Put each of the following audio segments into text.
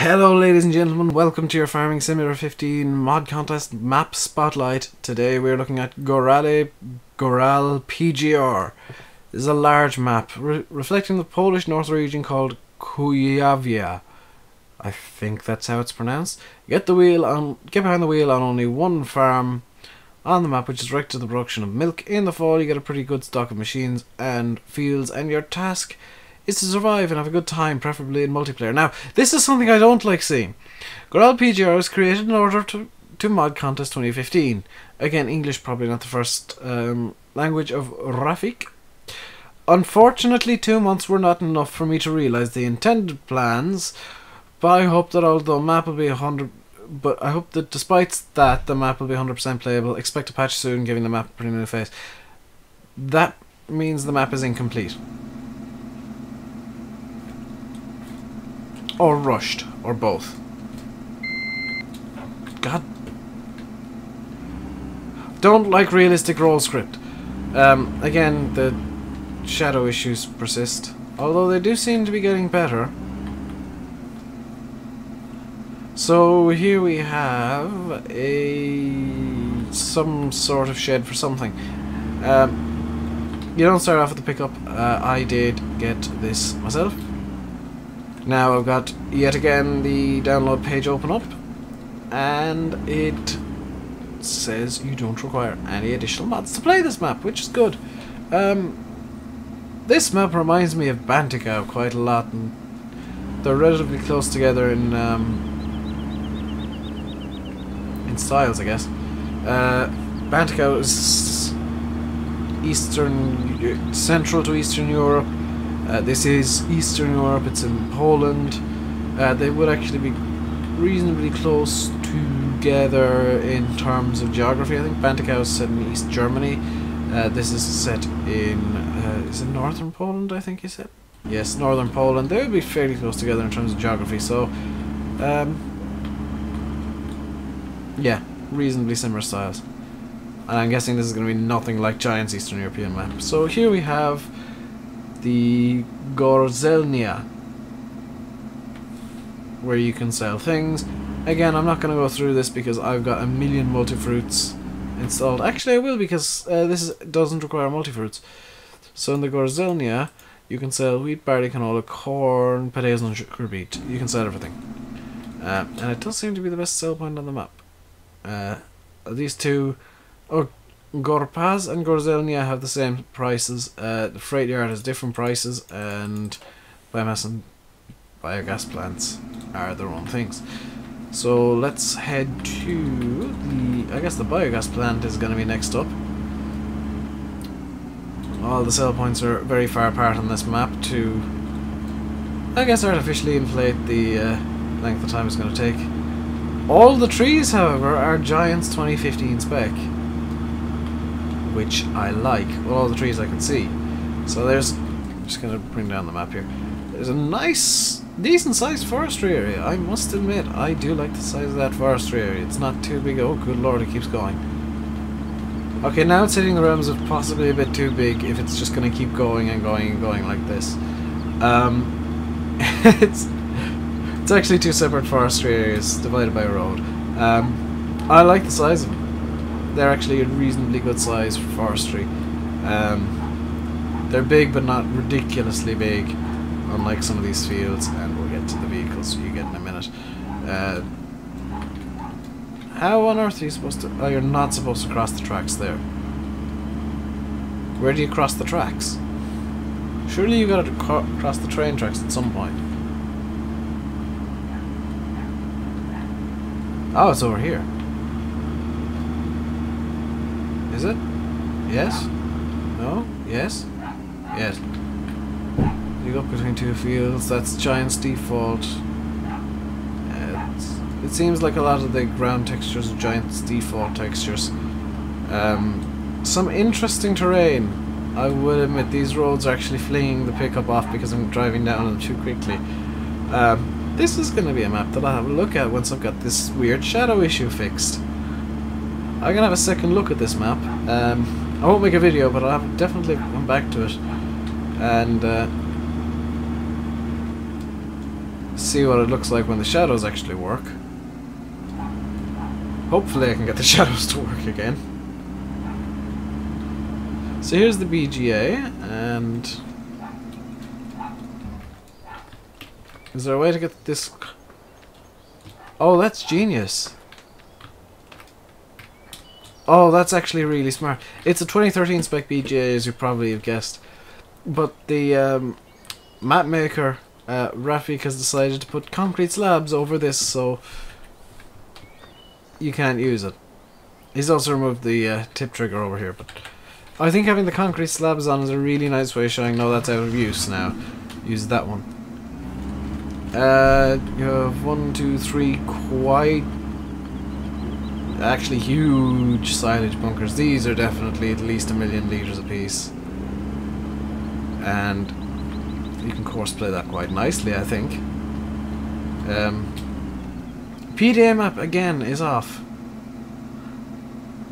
Hello ladies and gentlemen, welcome to your Farming Simulator 15 mod contest map spotlight. Today we're looking at Górale PGR. This is a large map reflecting the Polish north region called Kujawia. I think that's how it's pronounced. Get behind the wheel on only one farm on the map, which is directed to the production of milk. In the fall you get a pretty good stock of machines and fields, and your task is to survive and have a good time, preferably in multiplayer. Now, this is something I don't like seeing. Górale PGR was created in order to mod contest 2015. Again, English probably not the first language of Rafik. Unfortunately, 2 months were not enough for me to realise the intended plans, but I hope that although map will be 100, but I hope that despite that the map will be 100% playable. Expect a patch soon, giving the map a pretty new face. That means the map is incomplete. Or rushed, or both. God. Don't like realistic roll script. Again, the shadow issues persist, although they do seem to be getting better. So here we have some sort of shed for something. You don't start off with the pickup. I did get this myself. Now I've got yet again the download page open up, and it says you don't require any additional mods to play this map, which is good. This map reminds me of Bantigau quite a lot, and they're relatively close together in styles, I guess. Bantigau is central to Eastern Europe. This is Eastern Europe, it's in Poland. They would actually be reasonably close together in terms of geography. I think Bantigau is set in East Germany. This is set in, is it Northern Poland, I think you said? Yes, Northern Poland. They would be fairly close together in terms of geography, so yeah, reasonably similar styles. And I'm guessing this is going to be nothing like Giant's Eastern European map. So here we have the Górale, where you can sell things. Again, I'm not going to go through this because I've got a million multifruits installed. Actually, I will, because this doesn't require multifruits. So in the Górale, you can sell wheat, barley, canola, corn, potatoes, and sugar beet. You can sell everything. And it does seem to be the best sell point on the map. These two, Gorpaz and Górale have the same prices. The freight yard has different prices, and biomass and biogas plants are their own things. So let's head to I guess the biogas plant is going to be next up. All the sell points are very far apart on this map to, I guess, artificially inflate the length of time it's going to take. All the trees, however, are Giant's 2015 spec, which I like. Well, all the trees I can see. So there's, I'm just going to bring down the map here. There's a nice, decent sized forestry area. I must admit, I do like the size of that forestry area. It's not too big. Oh, good lord, it keeps going. Okay, now it's hitting the realms of possibly a bit too big if it's just going to keep going and going and going like this. It's actually two separate forestry areas divided by a road. I like the size of them. They're actually a reasonably good size for forestry. They're big, but not ridiculously big, unlike some of these fields, and we'll get to the vehicles you get in a minute. How on earth are you supposed to... Oh, you're not supposed to cross the tracks there. Where do you cross the tracks? Surely you gotta cross the train tracks at some point. Oh, it's over here. Is it? Yes? No? Yes? Yes. You go between two fields. That's Giant's default. It seems like a lot of the ground textures are Giant's default textures. Some interesting terrain. I would admit these roads are actually fleeing the pickup off because I'm driving down them too quickly. This is going to be a map that I'll have a look at once I've got this weird shadow issue fixed. I'm going to have a second look at this map. I won't make a video, but I'll definitely come back to it and see what it looks like when the shadows actually work. Hopefully I can get the shadows to work again. So here's the BGA, and is there a way to get this? Oh, that's genius. Oh, that's actually really smart. It's a 2013 spec BGA, as you probably have guessed. But the map maker, Rafik, has decided to put concrete slabs over this, so you can't use it. He's also removed the tip trigger over here, but I think having the concrete slabs on is a really nice way of showing, no, that's out of use now. Use that one. You have 1, 2, 3 quite actually huge silage bunkers. These are definitely at least 1 million litres apiece, and you can course play that quite nicely, I think. PDA map again is off.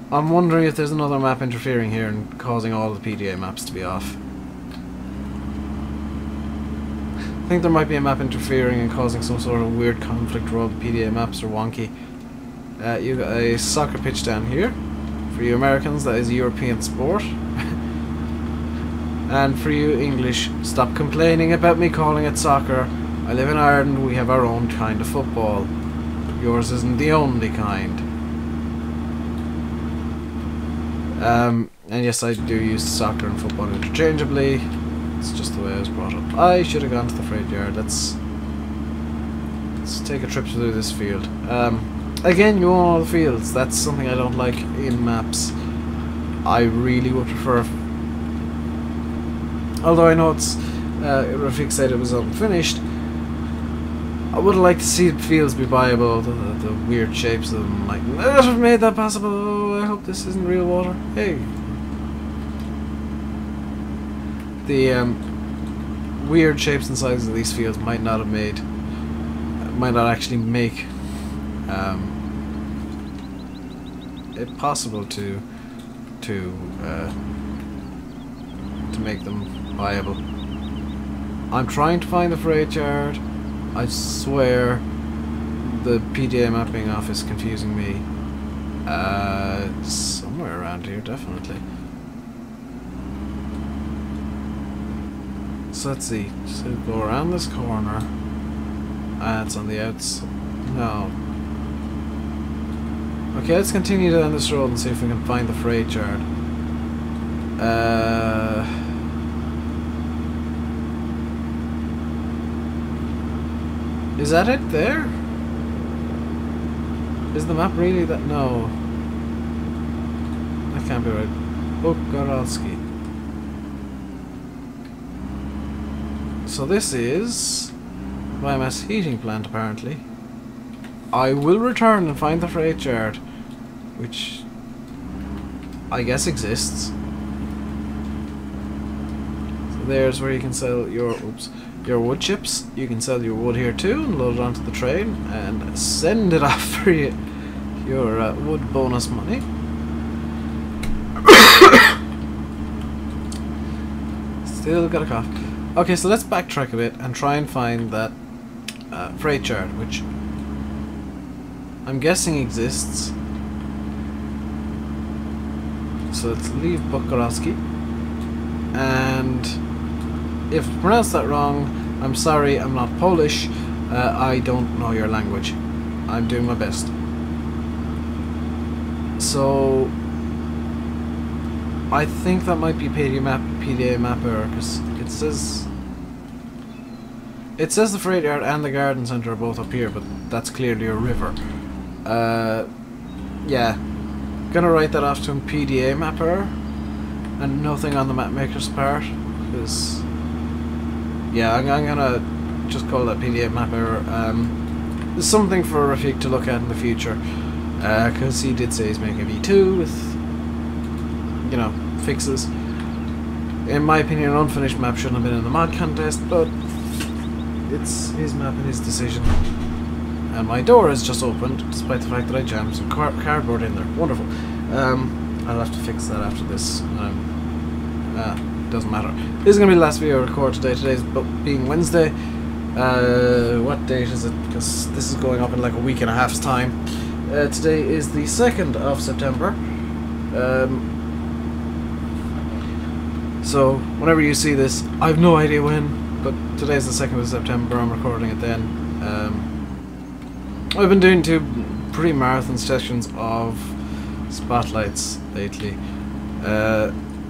I'm wondering if there's another map interfering here and causing all the PDA maps to be off. I think there might be a map interfering and causing some sort of weird conflict where all the PDA maps are wonky. You've got a soccer pitch down here. For you Americans, that is a European sport. And for you English, stop complaining about me calling it soccer. I live in Ireland, we have our own kind of football. Yours isn't the only kind. And yes, I do use soccer and football interchangeably. It's just the way I was brought up. I should have gone to the freight yard. Let's take a trip through this field. Again, you own all the fields. That's something I don't like in maps. I really would prefer... Although I know it's... Rafik said it was unfinished. I would like to see the fields be viable, the weird shapes of them. Like, what have made that possible? Oh, I hope this isn't real water. Hey. The weird shapes and sizes of these fields might not actually make it possible to make them viable. I'm trying to find the freight yard. I swear the PDA mapping off is confusing me. It's somewhere around here, definitely. So let's see. So go around this corner. It's on the outside. No. Okay, let's continue down this road and see if we can find the freight yard. Is that it there? Is the map really that? No. That can't be right. Górale. So this is biomass heating plant, apparently. I will return and find the freight yard, which I guess exists. So there's where you can sell your your wood chips. You can sell your wood here too and load it onto the train and send it off for your wood bonus money. Still got a cough. Okay, so let's backtrack a bit and try and find that freight yard, which I'm guessing exists. So let's leave Górale. And if I pronounce that wrong, I'm sorry, I'm not Polish. I don't know your language. I'm doing my best. So I think that might be PDA map error, because it says the freight yard and the garden centre are both up here, but that's clearly a river. Yeah, gonna write that off to him, PDA map error, and nothing on the map maker's part, because yeah, I'm gonna just call that PDA map error. Something for Rafik to look at in the future, because he did say he's making a V2 with, you know, fixes. In my opinion, an unfinished map shouldn't have been in the mod contest, but it's his map and his decision. And my door is just opened, despite the fact that I jammed some cardboard in there. Wonderful. I'll have to fix that after this. Doesn't matter. This is going to be the last video I record today. Today's being Wednesday. What date is it? Because this is going up in like a week and a half's time. Today is the 2nd of September. So whenever you see this, I have no idea when, but today's the 2nd of September. I'm recording it then. I've been doing 2 pre-marathon sessions of spotlights lately,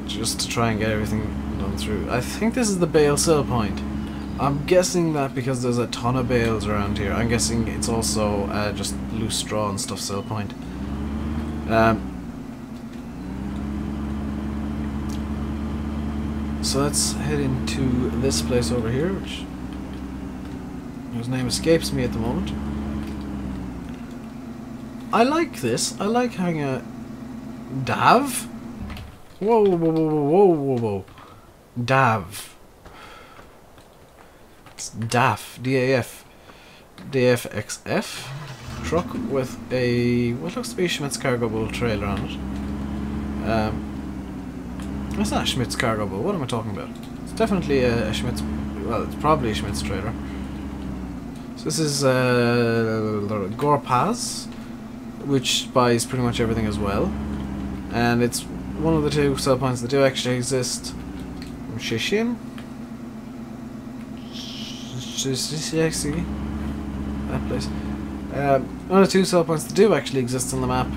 just to try and get everything done through. I think this is the bale sell point. I'm guessing that because there's a ton of bales around here. I'm guessing it's also just loose straw and stuff sell point. So let's head into this place over here, whose name escapes me at the moment. I like this. I like having a DAV. Whoa, whoa, whoa, whoa, whoa, whoa. DAV. It's DAF. D-A-F. DFXF. Truck with a what looks to be a Schmidt's cargo bull trailer on it. It's not a Schmidt's cargo bull. What am I talking about? It's definitely a Schmidt's. Well, it's probably a Schmidt's trailer. So this is Gorpaz, which buys pretty much everything as well, and it's one of the 2 sell points that do actually exist. Shishin. That place. One of the 2 sell points that do actually exist on the map,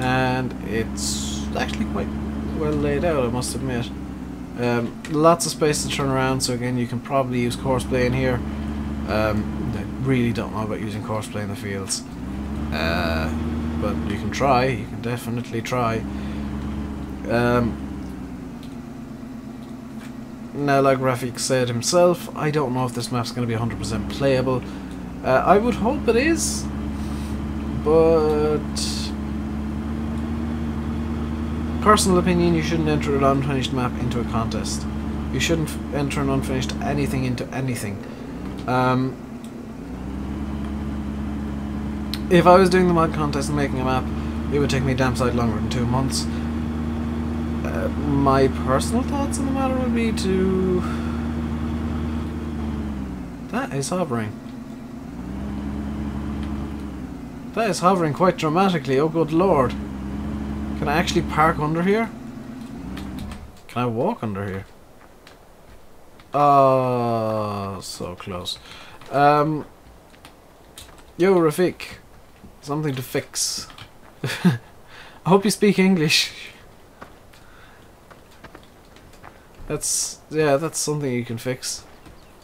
and it's actually quite well laid out, I must admit. Lots of space to turn around, so again you can probably use courseplay in here. I really don't know about using courseplay in the fields, but you can try. You can definitely try. Now, like Rafik said himself, I don't know if this map's going to be 100% playable. I would hope it is, but personal opinion, you shouldn't enter an unfinished map into a contest. You shouldn't enter an unfinished anything into anything. If I was doing the mod contest and making a map, it would take me damn sight longer than 2 months. My personal thoughts on the matter would be to... That is hovering. That is hovering quite dramatically, oh good lord. Can I actually park under here? Can I walk under here? Oh, so close. Yo, Rafik. Something to fix. I hope you speak English. That's something you can fix.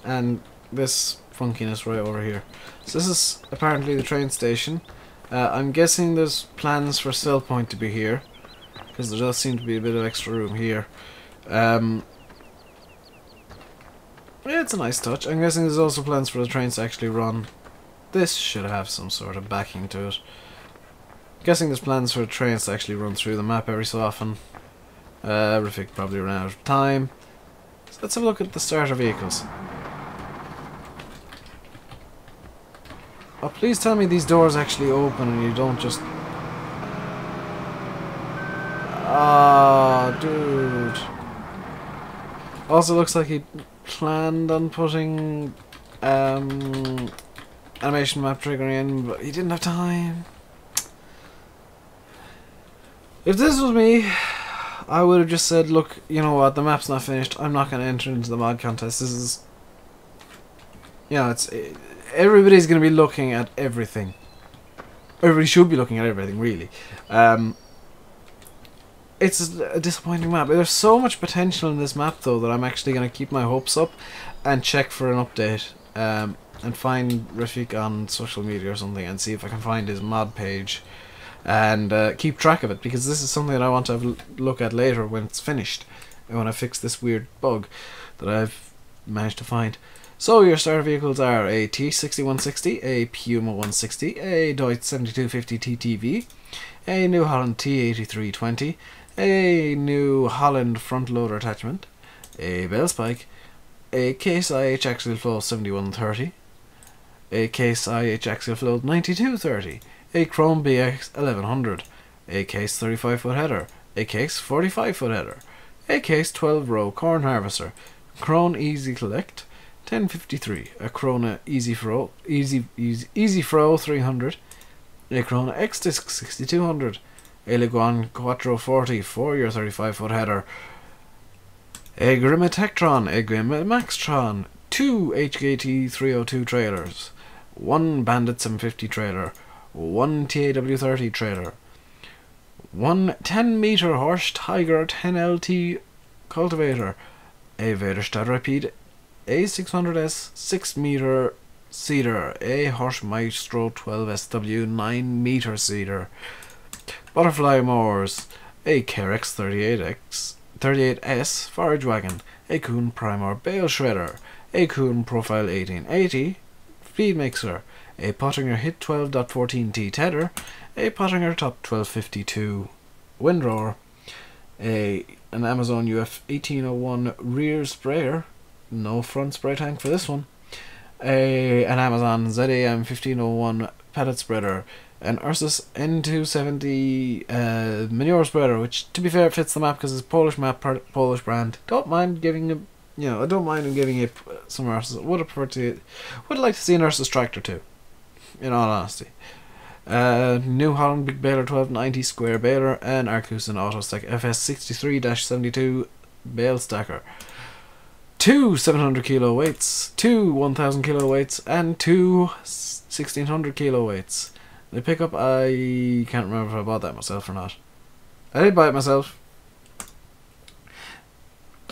And this funkiness right over here. So this is apparently the train station. I'm guessing there's plans for sell point to be here, because there does seem to be a bit of extra room here. Yeah, it's a nice touch. I'm guessing there's also plans for the trains to actually run. This should have some sort of backing to it. I'm guessing there's plans for the trains to actually run through the map every so often. Rafik probably ran out of time. So let's have a look at the starter vehicles. Oh, please tell me these doors actually open and you don't just... Ah, dude. Also looks like he planned on putting animation map triggering in, but he didn't have time. If this was me, I would have just said, look, you know what, the map's not finished, I'm not going to enter into the mod contest. This is... You know, everybody's going to be looking at everything. Everybody should be looking at everything, really. It's a disappointing map. There's so much potential in this map, though, that I'm actually going to keep my hopes up and check for an update. And find Rafik on social media or something and see if I can find his mod page. And keep track of it, because this is something that I want to have a look at later when it's finished, and when I fix this weird bug that I've managed to find. So your starter vehicles are a T6160, a Puma 160, a Deutz 7250 TTV, a New Holland T8320, a New Holland front loader attachment, a bell spike, a Case IH axial flow 7130, a Case IH axial flow 9230, a Chrome BX 1100, a Case 35 foot header, a Case 45 foot header, a Case 12 row corn harvester, Krone Easy Collect, 1053, a Corona Easy Throw 300, a Corona X-Disc 6200, a Leguan Quattro 40 for your 35-foot header, a Grima Tektron, a Grima Maxtron, 2 HKT 302 trailers, 1 Bandit 750 trailer, 1 TAW30 trailer, 1 10-meter Horsch Tiger 10LT cultivator, a Vaderstad Rapide A600S 6-meter seeder, a Horsch Maestro 12SW 9-meter seeder, butterfly mowers, a Kerex 38S forage wagon, a Kuhn Primar bale shredder, a Kuhn Profile 1880 feed mixer, a Pottinger Hit 12.14T tedder, a Pottinger Top 1252 windrower, an Amazon UF 1801 rear sprayer, no front spray tank for this one, an Amazon ZAM 1501 pellet spreader, an Ursus N270 manure spreader, which to be fair fits the map because it's Polish map, Polish brand. Don't mind giving him, I don't mind him giving it some Ursus. Would like to see an Ursus tractor too, in all honesty. New Holland Big Baler 1290 square baler, and Arcusin Autostack FS63-72 bale stacker. 2 700 kilo weights, 2 1000 kilo weights, and 2 1600 kilo weights. The pickup, I can't remember if I bought that myself or not. I did buy it myself.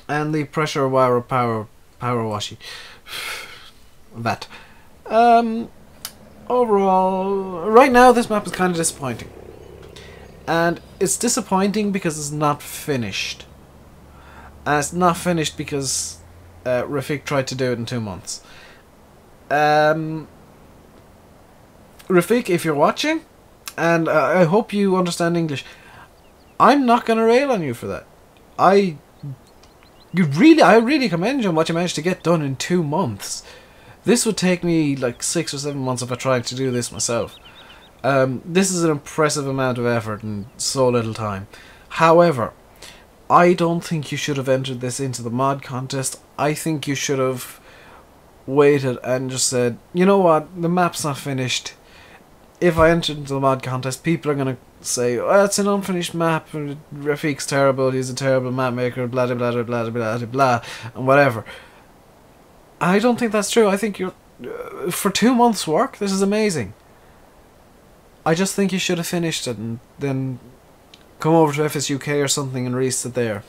And the pressure wire power washi. That. Overall, right now this map is kind of disappointing. And it's disappointing because it's not finished. And it's not finished because Rafik tried to do it in 2 months. Rafik, if you're watching, and I hope you understand English, I'm not going to rail on you for that. I really commend you on what you managed to get done in 2 months. This would take me like 6 or 7 months if I tried to do this myself. This is an impressive amount of effort in so little time. However, I don't think you should have entered this into the mod contest. I think you should have waited and just said, you know what, the map's not finished. If I entered into the mod contest, people are going to say, oh, it's an unfinished map, Rafik's terrible, he's a terrible map maker, blah blah blah blah blah blah blah, and whatever. I don't think that's true. I think you're... for 2 months' work, this is amazing. I just think you should have finished it and then come over to FSUK or something and release it there.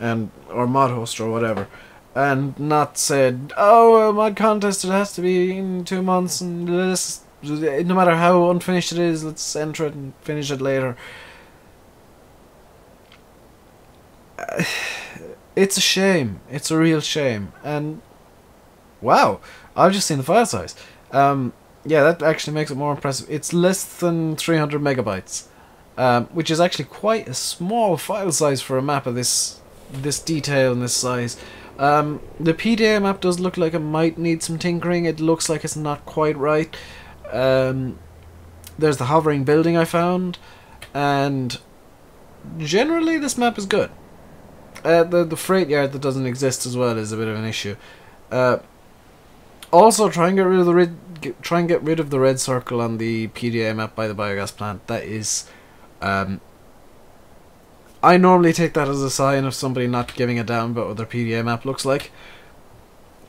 Or mod host or whatever. And not said, oh, a mod contest, it has to be in 2 months, and this, no matter how unfinished it is, let's enter it and finish it later. It's a shame. It's a real shame. And wow, I've just seen the file size. Yeah, that actually makes it more impressive. It's less than 300 megabytes, which is actually quite a small file size for a map of this detail and this size. The PDA map does look like it might need some tinkering. It looks like it's not quite right. There's the hovering building I found, and generally this map is good. The freight yard that doesn't exist as well is a bit of an issue. Also, try and get rid of the red circle on the PDA map by the biogas plant. That is, I normally take that as a sign of somebody not giving a damn about what their PDA map looks like,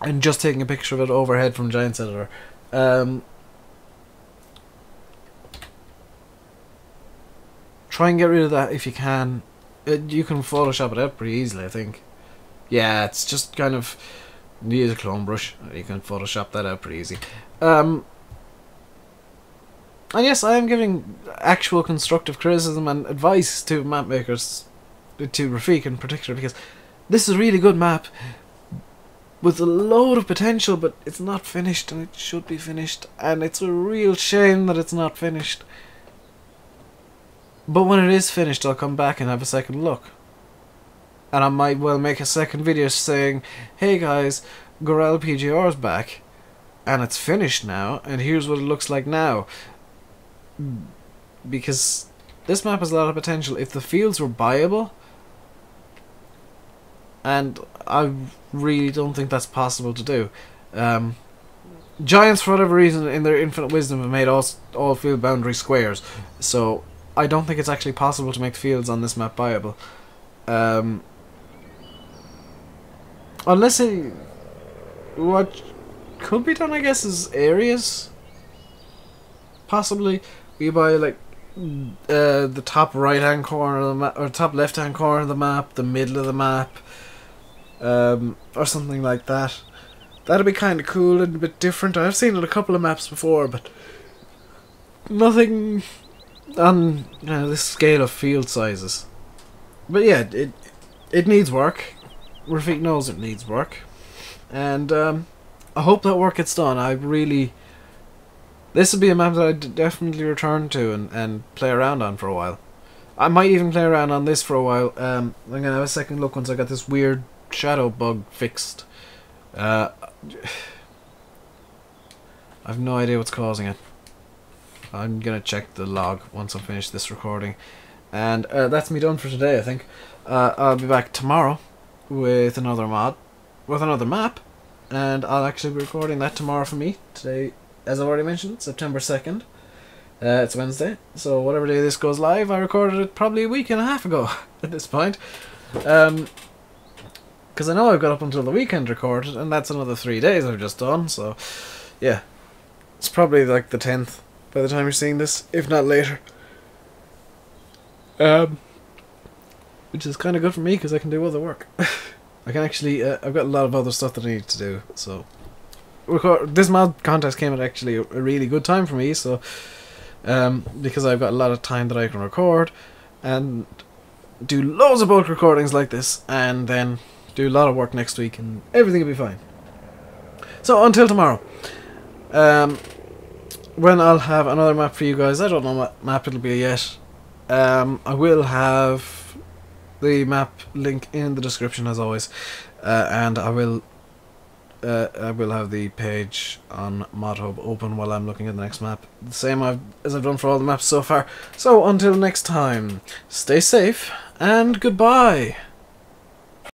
and just taking a picture of it overhead from Giants Editor. Try and get rid of that if you can. You can Photoshop it out pretty easily, I think. Yeah, it's just kind of... use a clone brush. You can Photoshop that out pretty easy. And yes, I am giving actual constructive criticism and advice to map makers, to Rafik in particular, because this is a really good map with a load of potential, but it's not finished, and it should be finished, and it's a real shame that it's not finished. But when it is finished, I'll come back and have a second look. And I might well make a second video saying, hey guys, Górale PGR is back, and it's finished now, and here's what it looks like now. Because this map has a lot of potential. If the fields were buyable, and really don't think that's possible to do. Giants, for whatever reason, in their infinite wisdom, have made all field boundary squares, so I don't think it's actually possible to make fields on this map viable. Unless what could be done, I guess, is areas. Possibly, we buy like the top right hand corner of the map, or top left hand corner of the map, the middle of the map, or something like that. That'd be kind of cool and a bit different. I've seen it a couple of maps before, but nothing on this scale of field sizes. But yeah, it needs work. Rafiq knows it needs work, and I hope that work gets done. This would be a map that I'd definitely return to and play around on for a while. I might even play around on this for a while. I'm gonna have a second look once I got this weird shadow bug fixed. I've no idea what's causing it. I'm gonna check the log once I finish this recording, and that's me done for today. I think I'll be back tomorrow with another map, and I'll actually be recording that tomorrow for me. Today, as I've already mentioned, September 2nd. It's Wednesday, so whatever day this goes live, I recorded it probably a week and a half ago at this point. Because I know I've got up until the weekend to record it, and that's another 3 days I've just done, so yeah. It's probably like the 10th by the time you're seeing this, if not later. Which is kind of good for me, because I can do other work. I can actually, I've got a lot of other stuff that I need to do, so... This mod contest came at actually a really good time for me, so... because I've got a lot of time that I can record, and do loads of bulk recordings like this, and then do a lot of work next week, and everything will be fine. So until tomorrow, when I'll have another map for you guys. I don't know what map it'll be yet. I will have the map link in the description as always, and I will have the page on ModHub open while I'm looking at the next map, the same as I've done for all the maps so far. So until next time, stay safe and goodbye.